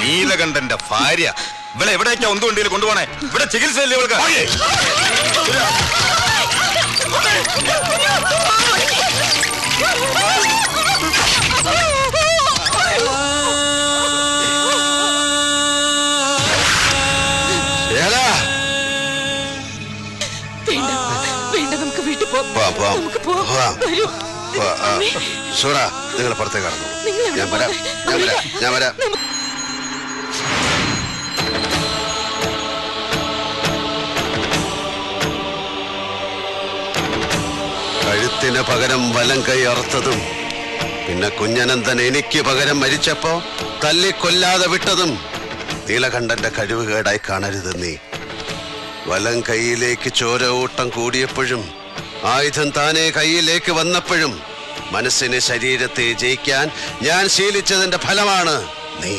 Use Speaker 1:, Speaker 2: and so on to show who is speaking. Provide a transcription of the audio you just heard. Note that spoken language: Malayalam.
Speaker 1: നീലകണ്ഠന്റെ ഭാര്യ ഇവിടെ എവിടേക്കാ ഒന്നുകൊണ്ടിൽ കൊണ്ടുപോണേ? ഇവിടെ ചികിത്സയല്ലേ ഇവൾക്ക്?
Speaker 2: നിങ്ങൾ പുറത്തേക്ക് കടന്നു. ഞാൻ വരാം. കഴുത്തിന് പകരം വലം കൈ അറുത്തതും പിന്നെ കുഞ്ഞനന്തൻ എനിക്ക് പകരം മരിച്ചപ്പോ തല്ലിക്കൊല്ലാതെ വിട്ടതും നീലകണ്ഠന്റെ കഴിവുകേടായി കാണരുത് നീ. വലം കൈയിലേക്ക് ചോര ഊട്ടം കൂടിയപ്പോഴും ആയുധം താനെ കൈയിലേക്ക് വന്നപ്പോഴും മനസ്സിനെ ശരീരത്തെ ജയിക്കാൻ ഞാൻ ശീലിച്ചതിന്റെ ഫലമാണ് നീ.